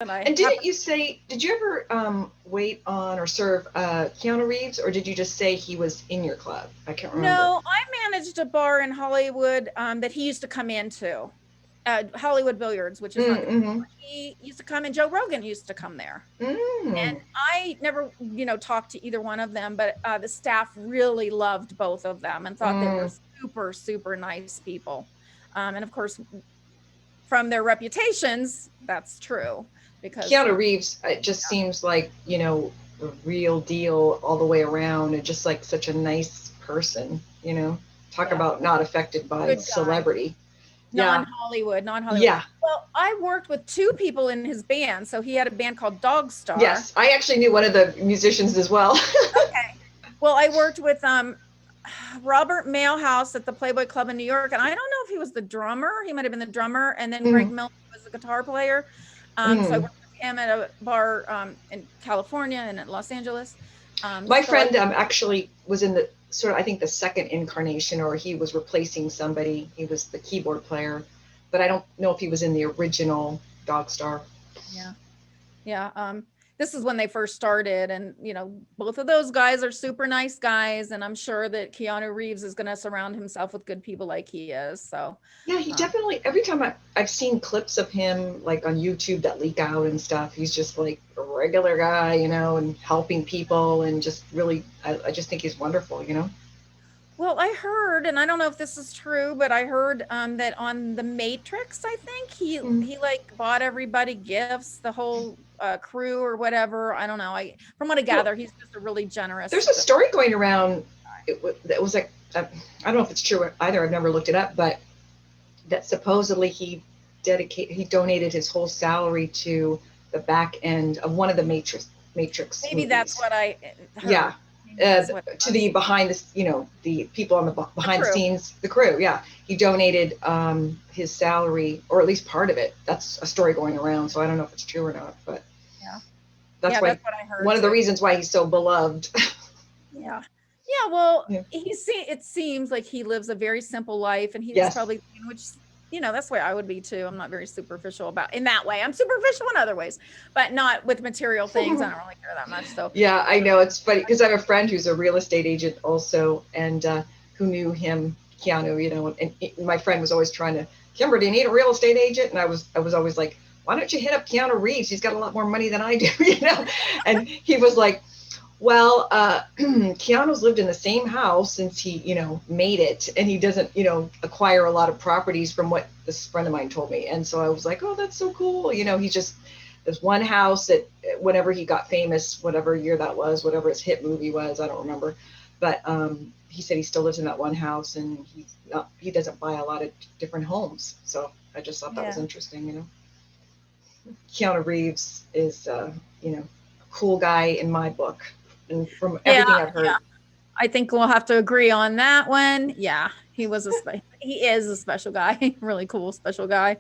And I And happen didn't you say, did you ever wait on or serve Keanu Reeves, or did you just say he was in your club? I can't remember. No, I managed a bar in Hollywood that he used to come into, Hollywood Billiards, which is not the. Mm-hmm. He used to come, and Joe Rogan used to come there. Mm. And I never, talked to either one of them, but the staff really loved both of them and thought they were Mm. super, super nice people. And of course, from their reputations, that's true because, Keanu Reeves, it just seems like, the real deal all the way around, and just like such a nice person. Talk yeah, about not affected by good guy. celebrity. Yeah. Non-Hollywood, non-Hollywood. Yeah. Well, I worked with two people in his band. So he had a band called Dog Star. Yes. I actually knew one of the musicians as well. Okay. Well, I worked with Robert Mailhouse at the Playboy Club in New York, and I don't know if he was the drummer. He might have been the drummer, and then Greg Mm. Miller was the guitar player. So I Mm. worked with him at a bar in California and at Los Angeles. My So I, friend actually was in the sort of, I think, the second incarnation, or he was replacing somebody. He was the keyboard player, but I don't know if he was in the original Dog Star. yeah. Yeah. This is when they first started, and both of those guys are super nice guys, and I'm sure that Keanu Reeves is going to surround himself with good people like he is. So, Yeah, he um, definitely, every time I've seen clips of him like on YouTube that leak out and stuff, he's just like a regular guy, and helping people, and just really, I just think he's wonderful. well, I heard, and I don't know if this is true, but I heard that on the Matrix, I think Mm. he like bought everybody gifts, the whole crew or whatever. I don't know. I From what I Well, gather, he's just a really generous there's a story going around. guy. That was like, I don't know if it's true either. I've never looked it up, but that supposedly he donated his whole salary to the back end of one of the Matrix Maybe that's movies. what I Yeah, heard. Maybe that's what it to was. the behind the people on the The behind the crew. scenes, the crew. Yeah, he donated his salary, or at least part of it. That's a story going around, so I don't know if it's true or not, but Yeah. that's Yeah, why that's what I heard one of the too. reasons why he's so beloved. Yeah. Yeah, well, Yeah. it seems like he lives a very simple life, and he's Yes. probably, which, that's the way I would be too. I'm not very superficial about in that way. I'm superficial in other ways, but not with material things. I don't really care that much. So, Yeah, I know it's funny because I have a friend who's a real estate agent also, and who knew him, Keanu, and my friend was always trying to, Kimbra, do you need a real estate agent? And I was always like, why don't you hit up Keanu Reeves? He's got a lot more money than I do. And he was like, well, Keanu's lived in the same house since he made it, and he doesn't acquire a lot of properties from what this friend of mine told me. And so I was like, oh, that's so cool. He just, there's one house that whenever he got famous, whatever year that was, whatever his hit movie was, I don't remember. But he said he still lives in that one house, and he doesn't buy a lot of different homes. So I just thought that was yeah. interesting. Keanu Reeves is, a cool guy in my book, and from Yeah, everything I've yeah. heard. I think we'll have to agree on that one. Yeah, he is a special guy. Really cool special guy.